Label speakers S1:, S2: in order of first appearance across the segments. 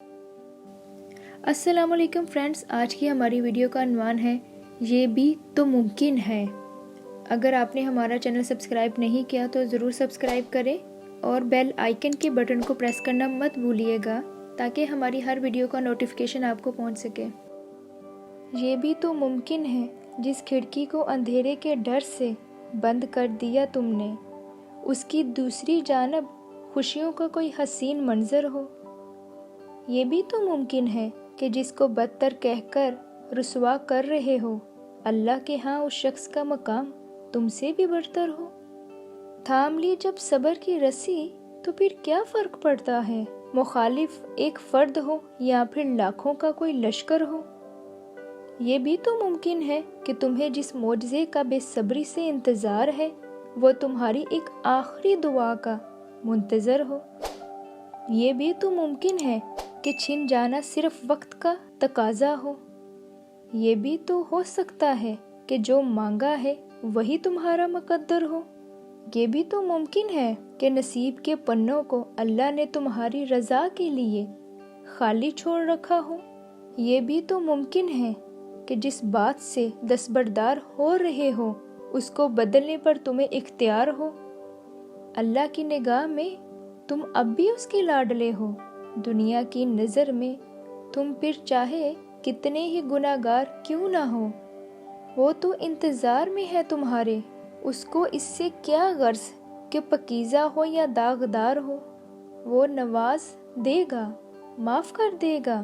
S1: अस्सलाम वालेकुम फ्रेंड्स, आज की हमारी वीडियो का अन्वान है ये भी तो मुमकिन है। अगर आपने हमारा चैनल सब्सक्राइब नहीं किया तो ज़रूर सब्सक्राइब करें और बेल आइकन के बटन को प्रेस करना मत भूलिएगा ताकि हमारी हर वीडियो का नोटिफिकेशन आपको पहुंच सके। ये भी तो मुमकिन है जिस खिड़की को अंधेरे के डर से बंद कर दिया तुमने, उसकी दूसरी जानब खुशियों का कोई हसीन मंजर हो। ये भी तो मुमकिन है कि जिसको बदतर कहकर रुसवा कर रहे हो, अल्लाह के हाँ उस शख्स का मकाम तुमसे भी बढ़तर हो। थाम ली जब सब्र की रस्सी तो फिर क्या फ़र्क पड़ता है, मुखालिफ एक फ़र्द हो या फिर लाखों का कोई लश्कर हो। ये भी तो मुमकिन है कि तुम्हें जिस मोजज़े का बेसब्री से इंतज़ार है वो तुम्हारी एक आखिरी दुआ का मुंतज़र हो। ये भी तो मुमकिन है कि छिन जाना सिर्फ वक्त का तकाजा हो। ये भी तो हो सकता है कि जो मांगा है वही तुम्हारा मुकद्दर हो। ये भी तो मुमकिन है कि नसीब के पन्नों को अल्लाह ने तुम्हारी रज़ा के लिए खाली छोड़ रखा हो। ये भी तो मुमकिन है कि जिस बात से दस्तबरदार हो रहे हो उसको बदलने पर तुम्हें इख्तियार हो। अल्लाह की निगाह में तुम अब भी उसके लाडले हो। दुनिया की नज़र में तुम फिर चाहे कितने ही गुनाहगार क्यों ना हो, वो तो इंतज़ार में है तुम्हारे। उसको इससे क्या गर्ज कि पकीज़ा हो या दागदार हो, वो नवाज देगा, माफ़ कर देगा।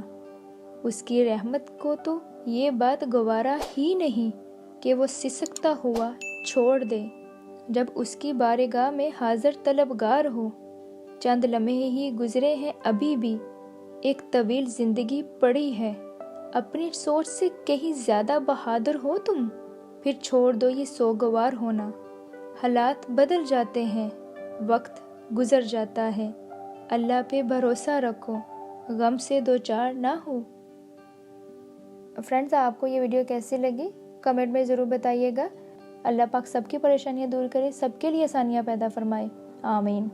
S1: उसकी रहमत को तो ये बात गवारा ही नहीं कि वो सिसकता हुआ छोड़ दे जब उसकी बारगाह में हाज़िर तलबगार हो। चंद लम्हे ही गुजरे हैं अभी भी, एक तवील जिंदगी पड़ी है। अपनी सोच से कहीं ज़्यादा बहादुर हो तुम, फिर छोड़ दो ये सोगवार होना। हालात बदल जाते हैं, वक्त गुजर जाता है, अल्लाह पे भरोसा रखो, गम से दो चार ना हो। फ्रेंड्स, आपको ये वीडियो कैसी लगी कमेंट में ज़रूर बताइएगा। अल्लाह पाक सबकी परेशानियाँ दूर करे, सबके लिए आसानियाँ पैदा फरमाए। आमीन।